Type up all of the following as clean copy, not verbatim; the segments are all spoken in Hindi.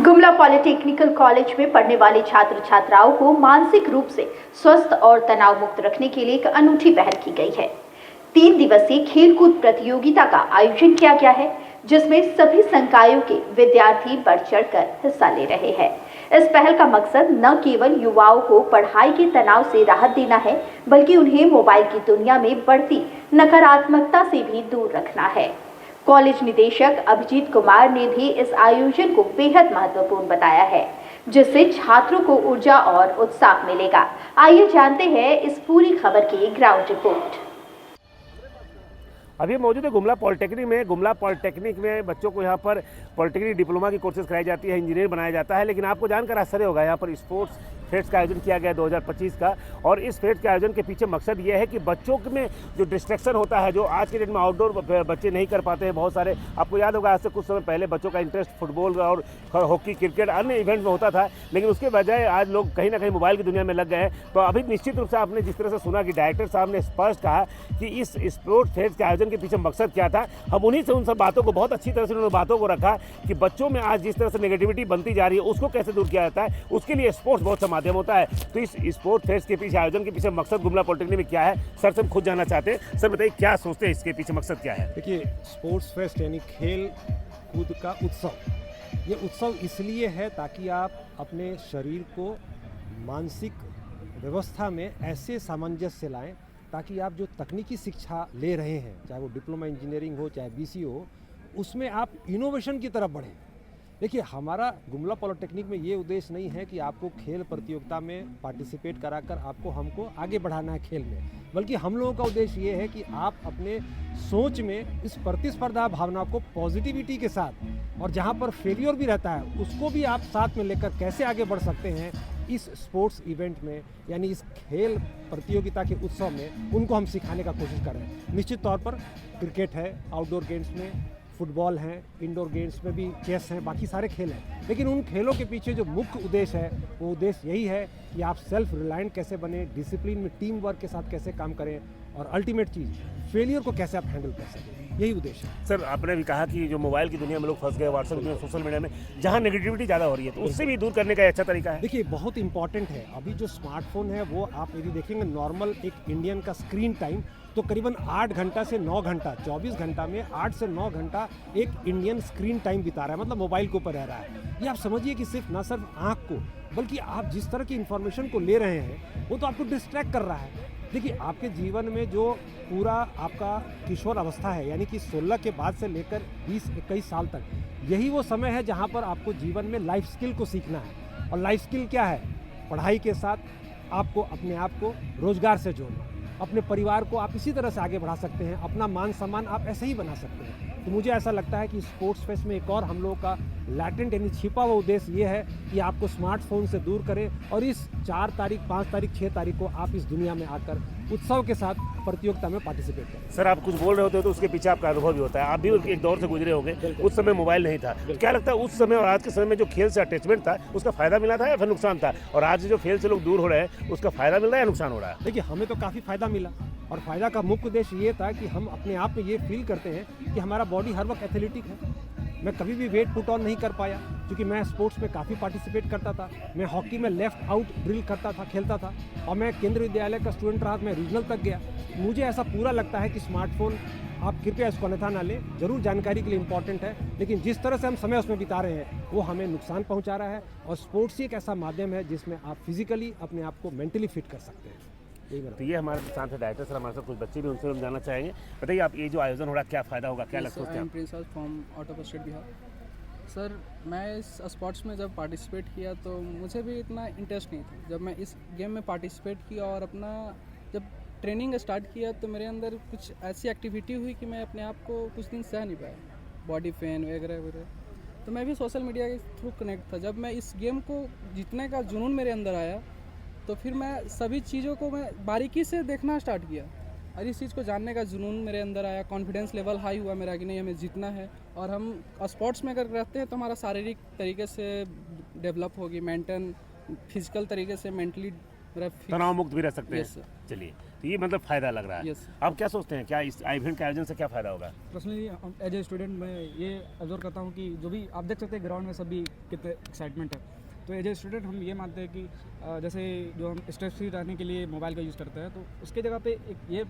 गुमला पॉलिटेक्निकल कॉलेज में पढ़ने वाले छात्र छात्राओं को मानसिक रूप से स्वस्थ और तनाव मुक्त रखने के लिए एक अनूठी पहल की गई है। 3 दिवसीय खेलकूद प्रतियोगिता का आयोजन किया गया है, जिसमें सभी संकायों के विद्यार्थी बढ़ चढ़कर हिस्सा ले रहे हैं। इस पहल का मकसद न केवल युवाओं को पढ़ाई के तनाव से राहत देना है, बल्कि उन्हें मोबाइल की दुनिया में बढ़ती नकारात्मकता से भी दूर रखना है। कॉलेज निदेशक अभिजीत कुमार ने भी इस आयोजन को बेहद महत्वपूर्ण बताया है, जिससे छात्रों को ऊर्जा और उत्साह मिलेगा। आइए जानते हैं इस पूरी खबर की ग्राउंड रिपोर्ट। अभी मौजूद है गुमला पॉलिटेक्निक में। गुमला पॉलिटेक्निक में बच्चों को यहाँ पर पॉलिटेक्निक डिप्लोमा की कोर्सेज कराई जाती है, इंजीनियर बनाया जाता है। लेकिन आपको जानकर आश्चर्य होगा, यहाँ पर स्पोर्ट्स फेस्ट का आयोजन किया गया 2025 का। और इस फेस्ट के आयोजन के पीछे मकसद ये है कि बच्चों में जो डिस्ट्रैक्शन होता है, जो आज के डेट में आउटडोर बच्चे नहीं कर पाते हैं बहुत सारे। आपको याद होगा, आज से कुछ समय पहले बच्चों का इंटरेस्ट फुटबॉल और हॉकी, क्रिकेट, अन्य इवेंट में होता था, लेकिन उसके बजाय आज लोग कहीं ना कहीं मोबाइल की दुनिया में लग गए हैं। तो अभी निश्चित रूप से आपने जिस तरह से सुना कि डायरेक्टर साहब ने स्पष्ट कहा कि इस स्पोर्ट्स फेस्ट के आयोजन के पीछे मकसद क्या था। हम उन्हीं से उन सब बातों को बहुत अच्छी तरह से उन्होंने बातों को रखा कि बच्चों में आज जिस तरह से नेगेटिविटी बनती जा रही है, उसको कैसे दूर किया जाता है। उसके लिए स्पोर्ट्स बहुत सा माध्यम होता है। तो इस स्पोर्ट्स फेस्ट के पीछे, आयोजन के पीछे मकसद गुमला पॉलिटेक्निक में क्या है, सर से हम खुद जानना चाहते हैं। सर बताइए, क्या सोचते हैं, इसके पीछे मकसद क्या है? देखिए, स्पोर्ट्स फेस्ट यानी खेल कूद का उत्सव, ये उत्सव इसलिए है ताकि आप अपने शरीर को मानसिक व्यवस्था में ऐसे सामंजस्य लाएं ताकि आप जो तकनीकी शिक्षा ले रहे हैं, चाहे वो डिप्लोमा इंजीनियरिंग हो, चाहे बीसी हो, उसमें आप इनोवेशन की तरफ बढ़ें। देखिए, हमारा गुमला पॉलिटेक्निक में ये उद्देश्य नहीं है कि आपको खेल प्रतियोगिता में पार्टिसिपेट कराकर हमको आगे बढ़ाना है खेल में, बल्कि हम लोगों का उद्देश्य ये है कि आप अपने सोच में इस प्रतिस्पर्धा भावना को पॉजिटिविटी के साथ, और जहाँ पर फेलियर भी रहता है उसको भी आप साथ में लेकर कैसे आगे बढ़ सकते हैं, इस स्पोर्ट्स इवेंट में यानी इस खेल प्रतियोगिता के उत्सव में उनको हम सिखाने का कोशिश कर रहे हैं। निश्चित तौर पर क्रिकेट है, आउटडोर गेम्स में फुटबॉल हैं, इंडोर गेम्स में भी चेस हैं, बाकी सारे खेल हैं, लेकिन उन खेलों के पीछे जो मुख्य उद्देश्य है, वो उद्देश्य यही है कि आप सेल्फ रिलायंट कैसे बने, डिसिप्लिन में टीम वर्क के साथ कैसे काम करें, और अल्टीमेट चीज़ फेलियर को कैसे आप हैंडल कर सकें, यही उद्देश्य है। सर, आपने भी कहा कि जो मोबाइल की दुनिया में लोग फंस गए, व्हाट्सएप में, सोशल मीडिया में, जहाँ नेगेटिविटी ज़्यादा हो रही है, तो उससे भी दूर करने का अच्छा तरीका है। देखिए, बहुत इंपॉर्टेंट है। अभी जो स्मार्टफोन है, वो आप यदि देखेंगे नॉर्मल एक इंडियन का स्क्रीन टाइम तो करीबन 8 घंटा से 9 घंटा, 24 घंटा में 8 से 9 घंटा एक इंडियन स्क्रीन टाइम बिता रहा है, मतलब मोबाइल के ऊपर रह रहा है। ये आप समझिए कि सिर्फ ना सिर्फ आँख को, बल्कि आप जिस तरह की इन्फॉर्मेशन को ले रहे हैं वो तो आपको डिस्ट्रैक्ट कर रहा है। देखिए, आपके जीवन में जो पूरा आपका किशोर अवस्था है, यानी कि 16 के बाद से लेकर 20-21 साल तक, यही वो समय है जहाँ पर आपको जीवन में लाइफ स्किल को सीखना है। और लाइफ स्किल क्या है? पढ़ाई के साथ आपको अपने आप को रोजगार से जोड़ना, अपने परिवार को आप इसी तरह से आगे बढ़ा सकते हैं, अपना मान सम्मान आप ऐसे ही बना सकते हैं। तो मुझे ऐसा लगता है कि स्पोर्ट्स फेस्ट में एक और हम लोगों का लैटेंट यानी छिपा हुआ उद्देश्य ये है कि आपको स्मार्टफोन से दूर करें और इस 4 तारीख, 5 तारीख, 6 तारीख को आप इस दुनिया में आकर उत्सव के साथ प्रतियोगिता में पार्टिसिपेट करें। सर, आप कुछ बोल रहे होते हो तो उसके पीछे आपका अनुभव भी होता है। आप भी एक दौर से गुजरे होंगे, उस समय मोबाइल नहीं था। क्या लगता है, उस समय और आज के समय में जो खेल से अटैचमेंट था, उसका फायदा मिला था या फिर नुकसान था? और आज जो खेल से लोग दूर हो रहे हैं, उसका फायदा मिल रहा है या नुकसान हो रहा है? देखिए, हमें तो काफ़ी फायदा मिला, और फायदा का मुख्य उद्देश्य ये था कि हम अपने आप में ये फील करते हैं कि हमारा बॉडी हर वक्त एथलेटिक है। मैं कभी भी वेट पुट ऑन नहीं कर पाया, क्योंकि मैं स्पोर्ट्स में काफ़ी पार्टिसिपेट करता था। मैं हॉकी में लेफ्ट आउट ड्रिल करता था, खेलता था, और मैं केंद्रीय विद्यालय का स्टूडेंट रहा, मैं रीजनल तक गया। मुझे ऐसा पूरा लगता है कि स्मार्टफोन, आप कृपया इसको अन्यथा ना लें, जरूर जानकारी के लिए इंपॉर्टेंट है, लेकिन जिस तरह से हम समय उसमें बिता रहे हैं वो हमें नुकसान पहुंचा रहा है। और स्पोर्ट्स ही एक ऐसा माध्यम है जिसमें आप फिजिकली अपने आप को मेंटली फिट कर सकते हैं। तो ये हमारे साथ है डायरेक्टर सर, हमारे साथ कुछ बच्चे भी, उनसे हम जानना चाहेंगे। बताइए, आप ये जो आयोजन हो रहा है, क्या फ़ायदा होगा, क्या लगता है? Prince from out of state Bihar. Sir, मैं इस स्पोर्ट्स में जब पार्टिसिपेट किया तो मुझे भी इतना इंटरेस्ट नहीं था। जब मैं इस गेम में पार्टिसिपेट किया और अपना जब ट्रेनिंग स्टार्ट किया तो मेरे अंदर कुछ ऐसी एक्टिविटी हुई कि मैं अपने आप को कुछ दिन सह नहीं पाया, बॉडी पेन वगैरह वगैरह। तो मैं भी सोशल मीडिया के थ्रू कनेक्ट था। जब मैं इस गेम को जीतने का जुनून मेरे अंदर आया तो फिर मैं सभी चीज़ों को मैं बारीकी से देखना स्टार्ट किया, और इस चीज़ को जानने का जुनून मेरे अंदर आया। कॉन्फिडेंस लेवल हाई हुआ मेरा कि नहीं, हमें जीतना है। और हम स्पोर्ट्स में अगर रहते हैं तो हमारा शारीरिक तरीके से डेवलप होगी, मेंटल, फिजिकल तरीके से मेंटली तनाव मुक्त भी रह सकते हैं। चलिए। तो ये मतलब फ़ायदा लग रहा है। Yes. आप क्या सोचते हैं, क्या इस इवेंट के आयोजन से क्या फ़ायदा होगा? पर्सनली एज ए स्टूडेंट मैं ये ऑब्जर्व करता हूँ कि जो भी आप देख सकते हैं ग्राउंड में सभी कितने एक्साइटमेंट है। तो एज ए स्टूडेंट हम ये मानते हैं कि जैसे जो हम स्ट्रेस फ्री रहने के लिए मोबाइल का यूज़ करते हैं, तो उसके जगह पे एक ये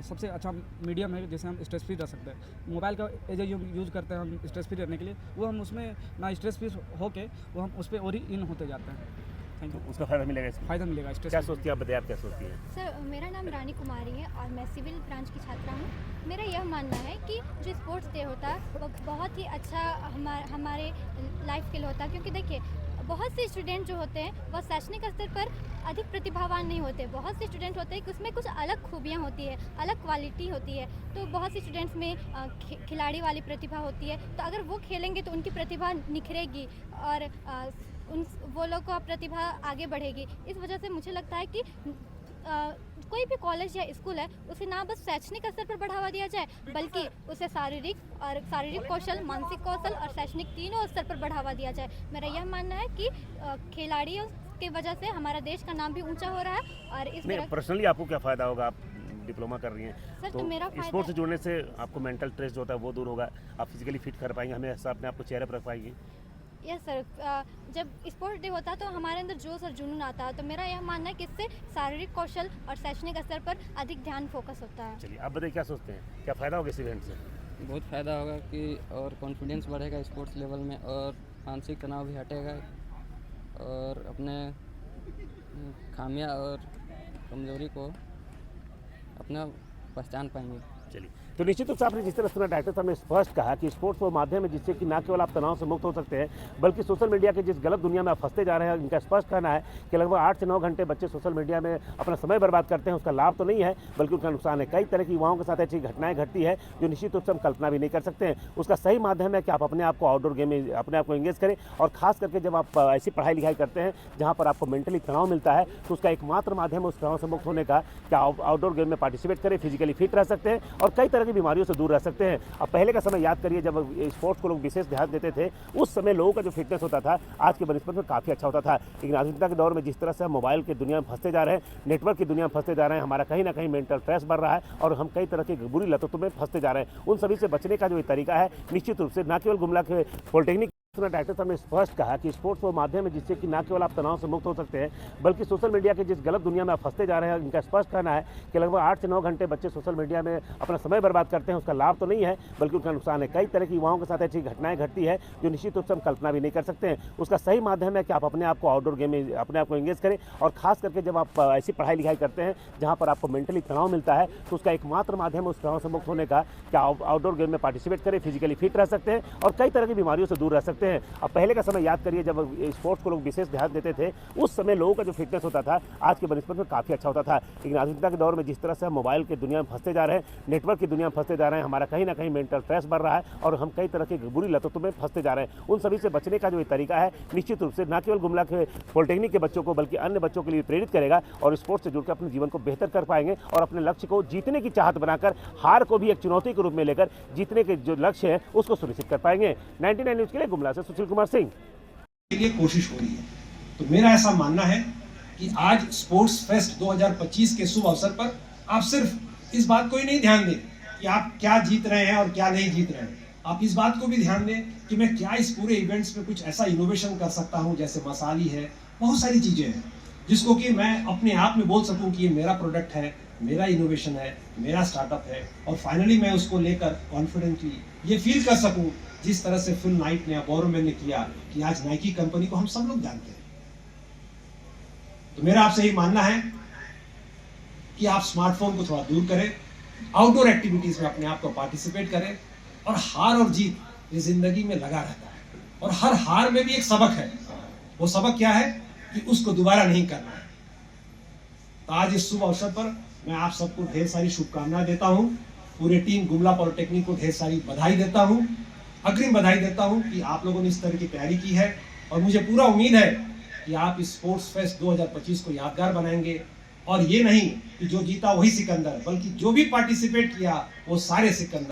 सबसे अच्छा मीडियम है जिससे हम स्ट्रेस फ्री रह सकते हैं। मोबाइल का एज ए यूज़ करते हैं हम स्ट्रेस फ्री रहने के लिए, वो हम उसमें ना स्ट्रेस फ्री होके वो हम उस पर और ही इन होते जाते हैं। Thank you. उसका फ़ायदा मिलेगा इसमें? फ़ायदा मिलेगा स्ट्रेस। क्या सोचती हैं आप, बताइए आप क्या सोचती हैं? सर मेरा नाम रानी कुमारी है और मैं सिविल ब्रांच की छात्रा हूँ। मेरा यह मानना है कि जो स्पोर्ट्स डे होता है वो बहुत ही अच्छा हमारे लाइफ के लिए होता है, क्योंकि देखिए बहुत से स्टूडेंट जो होते हैं वह शैक्षणिक स्तर पर अधिक प्रतिभावान नहीं होते। बहुत से स्टूडेंट होते हैं कि उसमें कुछ अलग खूबियाँ होती है, अलग क्वालिटी होती है। तो बहुत से स्टूडेंट्स में खिलाड़ी वाली प्रतिभा होती है, तो अगर वो खेलेंगे तो उनकी प्रतिभा निखरेगी और वो लोग का प्रतिभा आगे बढ़ेगी। इस वजह से मुझे लगता है कि कोई भी कॉलेज या स्कूल है उसे ना बस शैक्षणिक स्तर पर बढ़ावा दिया जाए, बल्कि उसे शारीरिक कौशल, मानसिक कौशल और शैक्षणिक तीनों स्तर पर बढ़ावा दिया जाए। मेरा यह मानना है कि खिलाड़ियों की वजह से हमारा देश का नाम भी ऊंचा हो रहा है। और इस तरह पर्सनली आपको क्या फ़ायदा होगा? आप डिप्लोमा कर रही हैं, सर, तो मेरा फ़ायदा स्पोर्ट्स से जुड़ने से आपको मेंटल स्ट्रेस जो होता है वो दूर होगा, आप फिजिकली फिट कर पाएंगे, हमेशा अपने आपको चेहरे पर रख पाएंगे। यस सर, जब स्पोर्ट्स डे होता है तो हमारे अंदर जोश और जुनून आता है। तो मेरा यह मानना है कि इससे शारीरिक कौशल और शैक्षणिक स्तर पर अधिक ध्यान फोकस होता है। चलिए आप बताइए क्या सोचते हैं, क्या फ़ायदा होगा इस इवेंट से? बहुत फ़ायदा होगा कि और कॉन्फिडेंस बढ़ेगा स्पोर्ट्स लेवल में, और मानसिक तनाव भी हटेगा और अपने खामियां और कमजोरी को अपना पहचान पाएंगे। चलिए, तो निश्चित रूप से आपने जिस तरह सुना, डॉक्टर साहब ने स्पष्ट कहा कि स्पोर्ट्स वो माध्यम है जिससे कि न केवल आप तनाव से मुक्त हो सकते हैं, बल्कि सोशल मीडिया के जिस गलत दुनिया में आप फंसते जा रहे हैं, इनका स्पष्ट कहना है कि लगभग 8 से 9 घंटे बच्चे सोशल मीडिया में अपना समय बर्बाद करते हैं। उसका लाभ तो नहीं है बल्कि उनका नुकसान है। कई तरह की युवाओं के साथ ऐसी घटनाएं घटती है जो निश्चित रूप से हम कल्पना भी नहीं कर सकते हैं। उसका सही माध्यम है कि आप अपने आप को आउटडोर गेम में अपने आप को एंगेज करें, और खास करके जब आप ऐसी पढ़ाई लिखाई करते हैं जहाँ पर आपको मेंटली तनाव मिलता है, तो उसका एकमात्र माध्यम है उस तनाव से मुक्त होने का कि आप आउटडोर गेम में पार्टिसिपेट करें, फिजिकली फिट रह सकते हैं और कई तरह की बीमारियों से दूर रह सकते हैं। अब पहले का समय याद करिए, जब स्पोर्ट्स को लोग विशेष ध्यान देते थे, उस समय लोगों का जो फिटनेस होता था आज के बनस्पत में काफ़ी अच्छा होता था। लेकिन आधुनिकता के दौर में जिस तरह से हम मोबाइल की दुनिया में फंसते जा रहे हैं, नेटवर्क की दुनिया में फंसते जा रहे हैं, हमारा कहीं ना कहीं मेंटल स्ट्रेस बढ़ रहा है और हम कई तरह की बुरी लतों में फंसते जा रहे हैं। उन सभी से बचने का जो ये तरीका है, निश्चित रूप से न केवल गुमला के पॉलिटेक्निक डॉक्टर साहब ने स्पष्ट कहा कि स्पोर्ट्स वो माध्यम है जिससे कि न केवल आप तनाव से मुक्त हो सकते हैं, बल्कि सोशल मीडिया के जिस गलत दुनिया में आप फंसते जा रहे हैं, इनका स्पष्ट कहना है कि लगभग 8 से 9 घंटे बच्चे सोशल मीडिया में अपना समय बर्बाद करते हैं। उसका लाभ तो नहीं है बल्कि उनका नुकसान है। कई तरह की युवाओं के साथ ऐसी घटनाएं घटती है जो निश्चित रूप से हम कल्पना भी नहीं कर सकते हैं। उसका सही माध्यम है कि आप अपने आप को आउटडोर गेम में अपने आप को एंगेज करें, और खास करके जब आप ऐसी पढ़ाई लिखाई करते हैं जहाँ पर आपको मेंटली तनाव मिलता है, तो उसका एकमात्र माध्यम है उस तनाव से मुक्त होने का कि आप आउटडोर गेम में पार्टिसिपेट करें, फिजिकली फिट रह सकते हैं और कई तरह की बीमारियों से दूर रह सकते हैं। अब पहले का समय याद करिए, जब स्पोर्ट्स को लोग विशेष ध्यान देते थे, उस समय लोगों का जो फिटनेस होता था आज के बनस्पत में काफ़ी अच्छा होता था। लेकिन आधुनिकता के दौर में जिस तरह से हम मोबाइल की दुनिया में फंसते जा रहे हैं, नेटवर्क की दुनिया में फंसते जा रहे हैं, हमारा कहीं ना कहीं मेंटल स्ट्रेस बढ़ रहा है और हम कई तरह की बुरी लतों में फंसते जा रहे हैं। उन सभी से बचने का जो ये तरीका है, निश्चित रूप से न केवल गुमला के पॉलिटेक्निक के बच्चों को बल्कि अन्य बच्चों के लिए प्रेरित करेगा और स्पोर्ट्स से जुड़कर अपने जीवन को बेहतर कर पाएंगे और अपने लक्ष्य को जीतने की चाहत बनाकर हार को भी एक चुनौती के रूप में लेकर जीतने के जो लक्ष्य है उसको सुनिश्चित कर पाएंगे। 99 न्यूज़ के लिए गुमला से सुशील कुमार सिंह के लिए कोशिश हो रही है। तो मेरा ऐसा मानना है कि आज स्पोर्ट्स फेस्ट 2025 के शुभ अवसर पर आप सिर्फ इस बात को ही नहीं ध्यान दें कि आप क्या जीत रहे हैं और क्या नहीं जीत रहे हैं, आप इस बात को भी ध्यान दें कि मैं क्या इस पूरे इवेंट्स में कुछ ऐसा इनोवेशन कर सकता हूं, जैसे मसाली है, बहुत सारी चीजें हैं जिसको कि मैं अपने आप में बोल सकूं कि ये मेरा प्रोडक्ट है, मेरा इनोवेशन है, मेरा स्टार्टअप है, और फाइनली मैं उसको लेकर कॉन्फिडेंटली ये फील कर सकूं जिस तरह से फिल नाइट ने, बोरोमैन ने किया कि आज नाइकी कंपनी को हम सब लोग जानते हैं। तो मेरा आपसे यही मानना है कि आप स्मार्टफोन को थोड़ा दूर करें, आउटडोर एक्टिविटीज में अपने आप को पार्टिसिपेट करें, और हार और जीत ये जिंदगी में लगा रहता है और हर हार में भी एक सबक है। वो सबक क्या है कि उसको दोबारा नहीं करना है। तो आज इस शुभ अवसर पर मैं आप सबको ढेर सारी शुभकामनाएं देता हूं, पूरे टीम गुमला पॉलिटेक्निक को ढेर सारी बधाई देता हूं, अग्रिम बधाई देता हूं कि आप लोगों ने इस तरह की तैयारी की है, और मुझे पूरा उम्मीद है कि आप इस स्पोर्ट्स फेस्ट 2025 को यादगार बनाएंगे। और ये नहीं कि जो जीता वही सिकंदर, बल्कि जो भी पार्टिसिपेट किया वो सारे सिकंदर।